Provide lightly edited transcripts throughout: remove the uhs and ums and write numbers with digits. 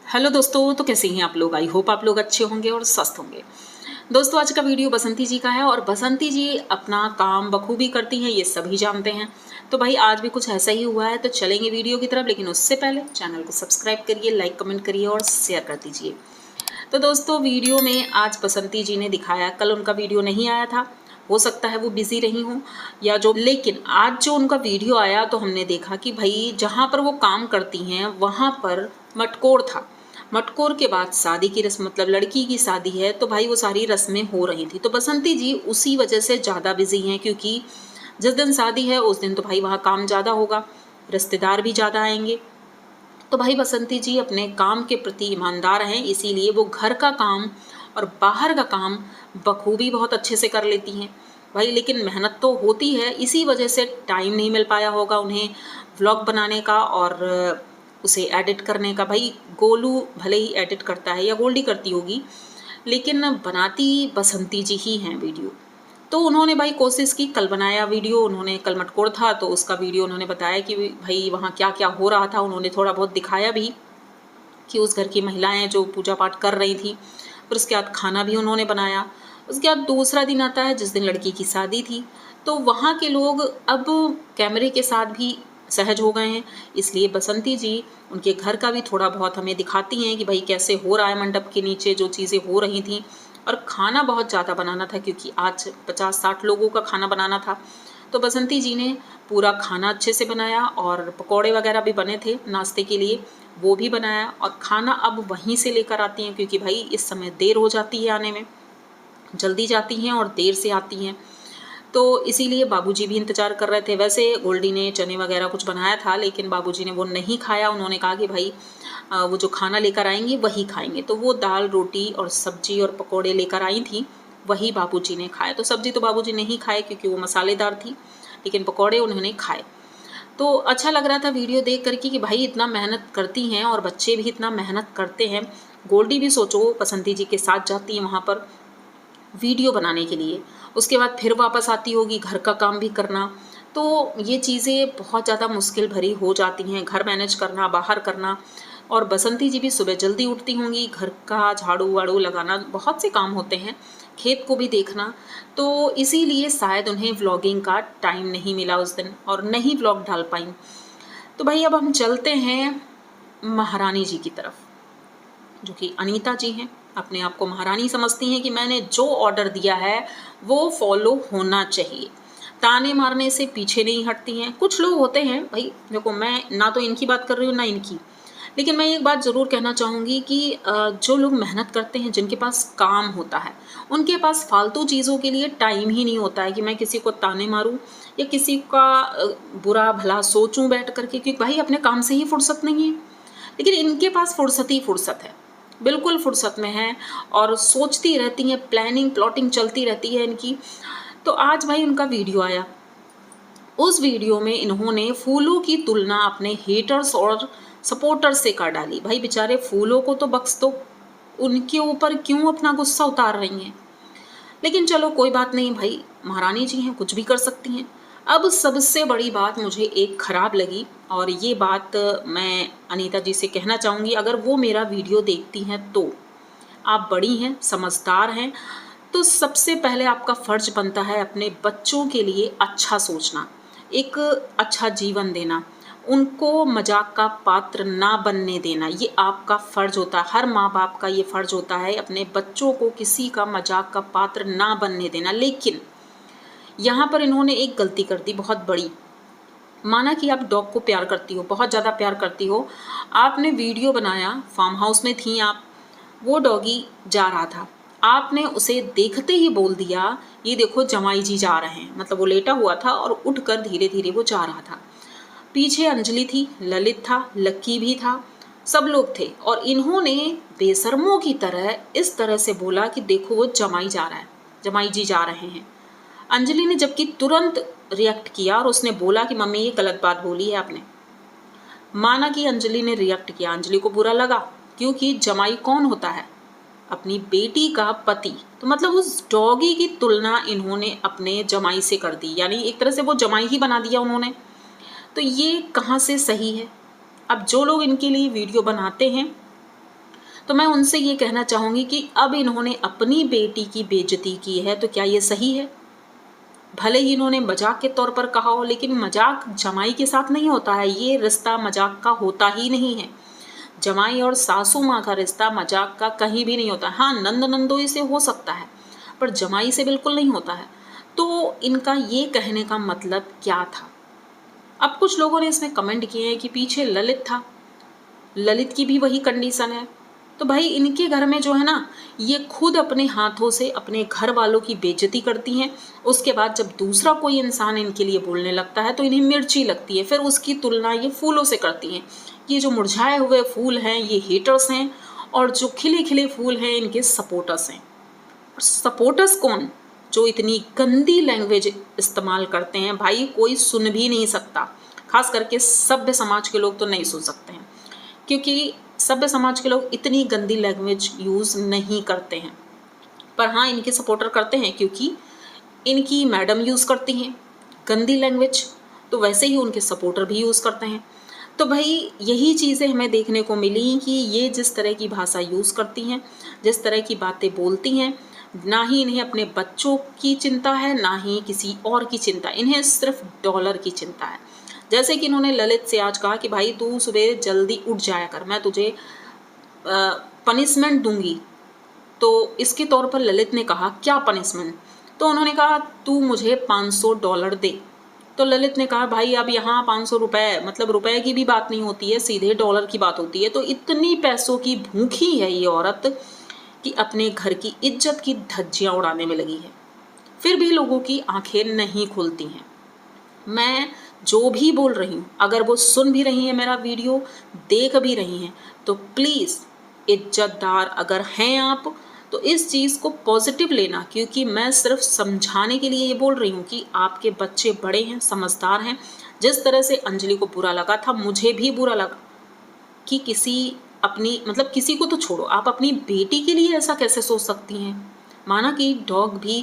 Hello दोस्तों, तो कैसे हैं आप लोग। आई होप आप लोग अच्छे होंगे और स्वस्थ होंगे। दोस्तों, आज का वीडियो बसंती जी का है और बसंती जी अपना काम बखूबी करती हैं, ये सभी जानते हैं। तो भाई आज भी कुछ ऐसा ही हुआ है, तो चलेंगे वीडियो की तरफ। लेकिन उससे पहले चैनल को सब्सक्राइब करिए, लाइक कमेंट करिए और शेयर कर दीजिए। तो दोस्तों, वीडियो में आज बसंती जी ने दिखाया, कल उनका वीडियो नहीं आया था, हो सकता है वो बिजी रही हूँ या जो, लेकिन आज जो उनका वीडियो आया तो हमने देखा कि भाई जहाँ पर वो काम करती हैं वहाँ पर मटकोर था। मटकोर के बाद शादी की रस्म, मतलब लड़की की शादी है, तो भाई वो सारी रस्में हो रही थी। तो बसंती जी उसी वजह से ज़्यादा बिजी हैं, क्योंकि जिस दिन शादी है उस दिन तो भाई वहाँ काम ज़्यादा होगा, रिश्तेदार भी ज़्यादा आएंगे। तो भाई बसंती जी अपने काम के प्रति ईमानदार हैं, इसीलिए वो घर का काम और बाहर का काम बखूबी बहुत अच्छे से कर लेती हैं भाई। लेकिन मेहनत तो होती है, इसी वजह से टाइम नहीं मिल पाया होगा उन्हें व्लॉग बनाने का और उसे एडिट करने का। भाई गोलू भले ही एडिट करता है या गोल्डी करती होगी, लेकिन बनाती बसंती जी ही हैं वीडियो। तो उन्होंने भाई कोशिश की, कल बनाया वीडियो उन्होंने, कल मटकोर था तो उसका वीडियो उन्होंने बताया कि भाई वहाँ क्या क्या हो रहा था। उन्होंने थोड़ा बहुत दिखाया भी कि उस घर की महिलाएं जो पूजा पाठ कर रही थी, फिर उसके बाद खाना भी उन्होंने बनाया। उसके बाद दूसरा दिन आता है जिस दिन लड़की की शादी थी, तो वहाँ के लोग अब कैमरे के साथ भी सहज हो गए हैं, इसलिए बसंती जी उनके घर का भी थोड़ा बहुत हमें दिखाती हैं कि भाई कैसे हो रहा है मंडप के नीचे जो चीज़ें हो रही थी। और खाना बहुत ज़्यादा बनाना था, क्योंकि आज 50-60 लोगों का खाना बनाना था। तो बसंती जी ने पूरा खाना अच्छे से बनाया और पकौड़े वगैरह भी बने थे नाश्ते के लिए, वो भी बनाया। और खाना अब वहीं से लेकर आती हैं, क्योंकि भाई इस समय देर हो जाती है आने में, जल्दी जाती हैं और देर से आती हैं। तो इसीलिए बाबूजी भी इंतज़ार कर रहे थे। वैसे गोल्डी ने चने वगैरह कुछ बनाया था, लेकिन बाबूजी ने वो नहीं खाया। उन्होंने कहा कि भाई वो जो खाना लेकर आएंगे वही खाएंगे। तो वो दाल रोटी और सब्जी और पकोड़े लेकर आई थी, वही बाबूजी ने खाया। तो सब्जी तो बाबूजी नहीं खाए क्योंकि वो मसालेदार थी, लेकिन पकोड़े उन्होंने खाए। तो अच्छा लग रहा था वीडियो देख करके कि भाई इतना मेहनत करती हैं और बच्चे भी इतना मेहनत करते हैं। गोल्डी भी सोचो बसंती जी के साथ जाती है वहाँ पर वीडियो बनाने के लिए, उसके बाद फिर वापस आती होगी घर का काम भी करना। तो ये चीज़ें बहुत ज़्यादा मुश्किल भरी हो जाती हैं, घर मैनेज करना, बाहर करना। और बसंती जी भी सुबह जल्दी उठती होंगी, घर का झाड़ू वाड़ू लगाना, बहुत से काम होते हैं, खेत को भी देखना। तो इसीलिए शायद उन्हें व्लॉगिंग का टाइम नहीं मिला उस दिन और नहीं व्लॉग डाल पाई। तो भाई अब हम चलते हैं महारानी जी की तरफ, जो कि अनीता जी हैं। अपने आप को महारानी समझती हैं कि मैंने जो ऑर्डर दिया है वो फॉलो होना चाहिए, ताने मारने से पीछे नहीं हटती हैं। कुछ लोग होते हैं भाई, देखो मैं ना तो इनकी बात कर रही हूँ ना इनकी, लेकिन मैं एक बात ज़रूर कहना चाहूँगी कि जो लोग मेहनत करते हैं, जिनके पास काम होता है, उनके पास फालतू चीज़ों के लिए टाइम ही नहीं होता है कि मैं किसी को ताने मारूँ या किसी का बुरा भला सोचूं बैठ करके, क्योंकि भाई अपने काम से ही फुर्सत नहीं है। लेकिन इनके पास फुर्सत ही फुर्सत है, बिल्कुल फुर्सत में है और सोचती रहती हैं, प्लानिंग प्लॉटिंग चलती रहती है इनकी। तो आज भाई उनका वीडियो आया, उस वीडियो में इन्होंने फूलों की तुलना अपने हेटर्स और सपोर्टर्स से कर डाली। भाई बेचारे फूलों को तो बख्श दो, उनके ऊपर क्यों अपना गुस्सा उतार रही हैं। लेकिन चलो कोई बात नहीं भाई, महारानी जी हैं, कुछ भी कर सकती हैं। अब सबसे बड़ी बात मुझे एक ख़राब लगी, और ये बात मैं अनीता जी से कहना चाहूँगी, अगर वो मेरा वीडियो देखती हैं तो आप बड़ी हैं, समझदार हैं, तो सबसे पहले आपका फ़र्ज बनता है अपने बच्चों के लिए अच्छा सोचना, एक अच्छा जीवन देना, उनको मजाक का पात्र ना बनने देना। ये आपका फ़र्ज होता है, हर माँ बाप का ये फ़र्ज होता है, अपने बच्चों को किसी का मजाक का पात्र ना बनने देना। लेकिन यहाँ पर इन्होंने एक गलती कर दी बहुत बड़ी। माना कि आप डॉग को प्यार करती हो, बहुत ज़्यादा प्यार करती हो, आपने वीडियो बनाया, फार्म हाउस में थी आप, वो डॉगी जा रहा था, आपने उसे देखते ही बोल दिया ये देखो जमाई जी जा रहे हैं। मतलब वो लेटा हुआ था और उठकर धीरे धीरे वो जा रहा था। पीछे अंजलि थी, ललित था, लक्की भी था, सब लोग थे, और इन्होंने बेशर्मों की तरह इस तरह से बोला कि देखो वो जमाई जा रहा है, जमाई जी जा रहे हैं। अंजलि ने जबकि तुरंत रिएक्ट किया और उसने बोला कि मम्मी ये गलत बात बोली है आपने। माना कि अंजलि ने रिएक्ट किया, अंजलि को बुरा लगा, क्योंकि जमाई कौन होता है, अपनी बेटी का पति। तो मतलब उस डॉगी की तुलना इन्होंने अपने जमाई से कर दी, यानी एक तरह से वो जमाई ही बना दिया उन्होंने। तो ये कहाँ से सही है। अब जो लोग इनके लिए वीडियो बनाते हैं तो मैं उनसे ये कहना चाहूँगी कि अब इन्होंने अपनी बेटी की बेइज्जती की है, तो क्या ये सही है? भले ही इन्होंने मजाक के तौर पर कहा हो, लेकिन मजाक जमाई के साथ नहीं होता है, ये रिश्ता मजाक का होता ही नहीं है। जमाई और सासू माँ का रिश्ता मजाक का कहीं भी नहीं होता। हाँ, नंद नंदोई से हो सकता है, पर जमाई से बिल्कुल नहीं होता है। तो इनका ये कहने का मतलब क्या था? अब कुछ लोगों ने इसमें कमेंट किए हैं कि पीछे ललित था, ललित की भी वही कंडीशन है। तो भाई इनके घर में जो है ना, ये खुद अपने हाथों से अपने घर वालों की बेइज्जती करती हैं। उसके बाद जब दूसरा कोई इंसान इनके लिए बोलने लगता है तो इन्हें मिर्ची लगती है। फिर उसकी तुलना ये फूलों से करती हैं। ये जो मुरझाए हुए फूल हैं ये हेटर्स हैं, और जो खिले खिले फूल हैं इनके सपोर्टर्स हैं। सपोर्टर्स कौन? जो इतनी गंदी लैंग्वेज इस्तेमाल करते हैं, भाई कोई सुन भी नहीं सकता। खास करके सभ्य समाज के लोग तो नहीं सुन सकते हैं, क्योंकि सभ्य समाज के लोग इतनी गंदी लैंग्वेज यूज़ नहीं करते हैं। पर हाँ, इनके सपोर्टर करते हैं, क्योंकि इनकी मैडम यूज़ करती हैं गंदी लैंग्वेज, तो वैसे ही उनके सपोर्टर भी यूज़ करते हैं। तो भाई यही चीज़ें हमें देखने को मिली कि ये जिस तरह की भाषा यूज़ करती हैं, जिस तरह की बातें बोलती हैं, ना ही इन्हें अपने बच्चों की चिंता है, ना ही किसी और की चिंता, इन्हें सिर्फ डॉलर की चिंता है। जैसे कि इन्होंने ललित से आज कहा कि भाई तू सुबह जल्दी उठ जाया कर, मैं तुझे पनिशमेंट दूंगी। तो इसके तौर पर ललित ने कहा क्या पनिशमेंट? तो उन्होंने कहा तू मुझे $500 दे। तो ललित ने कहा भाई अब यहाँ 500 रुपये, मतलब रुपए की भी बात नहीं होती है, सीधे डॉलर की बात होती है। तो इतनी पैसों की भूखी है ये औरत कि अपने घर की इज्जत की धज्जियाँ उड़ाने में लगी है, फिर भी लोगों की आंखें नहीं खुलती हैं। मैं जो भी बोल रही हूँ, अगर वो सुन भी रही हैं मेरा वीडियो, देख भी रही हैं, तो प्लीज़ इज्जतदार अगर हैं आप तो इस चीज़ को पॉजिटिव लेना, क्योंकि मैं सिर्फ समझाने के लिए ये बोल रही हूँ कि आपके बच्चे बड़े हैं, समझदार हैं। जिस तरह से अंजलि को बुरा लगा था, मुझे भी बुरा लगा कि किसी को तो छोड़ो, आप अपनी बेटी के लिए ऐसा कैसे सोच सकती हैं? माना कि डॉग भी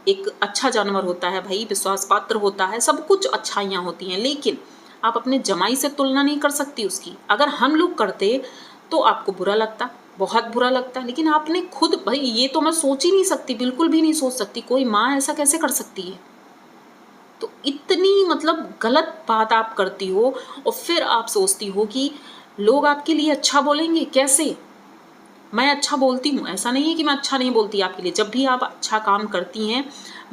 एक अच्छा जानवर होता है भाई, विश्वास पात्र होता है, सब कुछ अच्छाइयाँ होती हैं, लेकिन आप अपने जमाई से तुलना नहीं कर सकती उसकी। अगर हम लोग करते तो आपको बुरा लगता, बहुत बुरा लगता, लेकिन आपने खुद, भाई ये तो मैं सोच ही नहीं सकती, बिल्कुल भी नहीं सोच सकती, कोई माँ ऐसा कैसे कर सकती है? तो इतनी गलत बात आप करती हो, और फिर आप सोचती हो कि लोग आपके लिए अच्छा बोलेंगे। कैसे? मैं अच्छा बोलती हूँ, ऐसा नहीं है कि मैं अच्छा नहीं बोलती आपके लिए। जब भी आप अच्छा काम करती हैं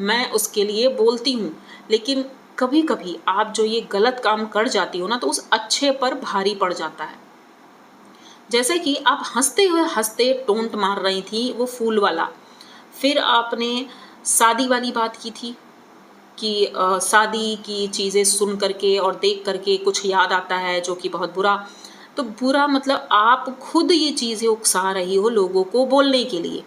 मैं उसके लिए बोलती हूँ, लेकिन कभी कभी आप जो ये गलत काम कर जाती हो ना, तो उस अच्छे पर भारी पड़ जाता है। जैसे कि आप हंसते हुए हंसते टोंट मार रही थी वो फूल वाला, फिर आपने शादी वाली बात की थी कि शादी की चीज़ें सुन करके और देख करके कुछ याद आता है जो कि बहुत बुरा। तो बुरा मतलब आप खुद ये चीज़ें उकसा रही हो लोगों को बोलने के लिए,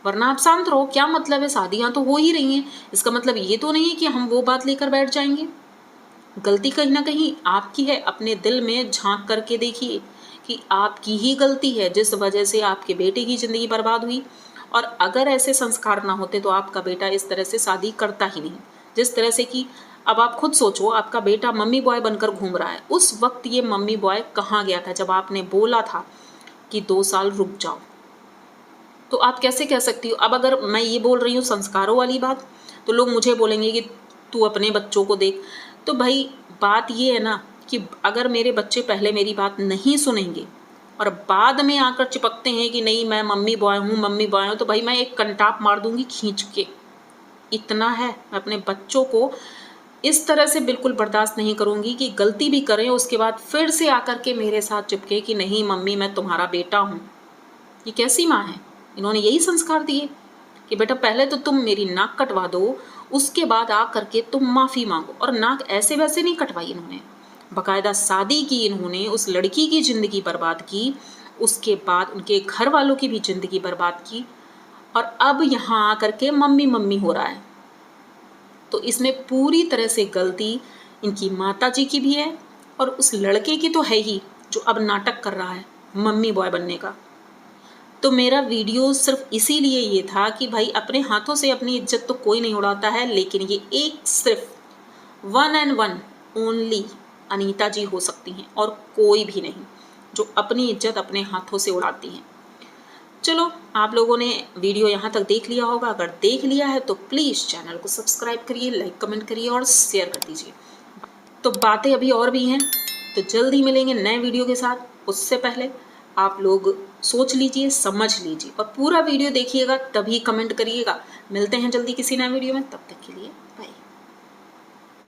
वरना आप शांत रहो। क्या मतलब है? शादियाँ तो हो ही रही हैं, इसका मतलब ये तो नहीं है कि हम वो बात लेकर बैठ जाएंगे। गलती कहीं ना कहीं आपकी है, अपने दिल में झांक करके देखिए कि आपकी ही गलती है जिस वजह से आपके बेटे की ज़िंदगी बर्बाद हुई। और अगर ऐसे संस्कार ना होते तो आपका बेटा इस तरह से शादी करता ही नहीं। जिस तरह से कि अब आप खुद सोचो, आपका बेटा मम्मी बॉय बनकर घूम रहा है, उस वक्त ये मम्मी बॉय कहाँ गया था जब आपने बोला था कि 2 साल रुक जाओ? तो आप कैसे कह सकती हो? अब अगर मैं ये बोल रही हूँ संस्कारों वाली बात, तो लोग मुझे बोलेंगे कि तू अपने बच्चों को देख। तो भाई बात ये है ना कि अगर मेरे बच्चे पहले मेरी बात नहीं सुनेंगे और बाद में आकर चिपकते हैं कि नहीं मैं मम्मी बॉय हूँ, मम्मी बॉय हूँ, तो भाई मैं एक कंटाप मार दूंगी खींच के। इतना है, मैं अपने बच्चों को इस तरह से बिल्कुल बर्दाश्त नहीं करूँगी कि गलती भी करें उसके बाद फिर से आकर के मेरे साथ चिपके कि नहीं मम्मी मैं तुम्हारा बेटा हूँ। ये कैसी माँ है? इन्होंने यही संस्कार दिए कि बेटा पहले तो तुम मेरी नाक कटवा दो, उसके बाद आ करके तुम माफ़ी मांगो। और नाक ऐसे वैसे नहीं कटवाई इन्होंने, बाकायदा शादी की इन्होंने, उस लड़की की ज़िंदगी बर्बाद की, उसके बाद उनके घर वालों की भी ज़िंदगी बर्बाद की, और अब यहाँ आकर के मम्मी मम्मी हो रहा है। तो इसमें पूरी तरह से गलती इनकी माताजी की भी है और उस लड़के की तो है ही जो अब नाटक कर रहा है मम्मी बॉय बनने का। तो मेरा वीडियो सिर्फ इसीलिए ये था कि भाई अपने हाथों से अपनी इज्जत तो कोई नहीं उड़ाता है, लेकिन ये एक सिर्फ 1 and 1 ओनली अनीता जी हो सकती हैं और कोई भी नहीं जो अपनी इज्जत अपने हाथों से उड़ाती हैं। चलो, आप लोगों ने वीडियो यहाँ तक देख लिया होगा। अगर देख लिया है तो प्लीज़ चैनल को सब्सक्राइब करिए, लाइक कमेंट करिए और शेयर कर दीजिए। तो बातें अभी और भी हैं, तो जल्द ही मिलेंगे नए वीडियो के साथ। उससे पहले आप लोग सोच लीजिए, समझ लीजिए और पूरा वीडियो देखिएगा, तभी कमेंट करिएगा। मिलते हैं जल्दी किसी नए वीडियो में, तब तक के लिए।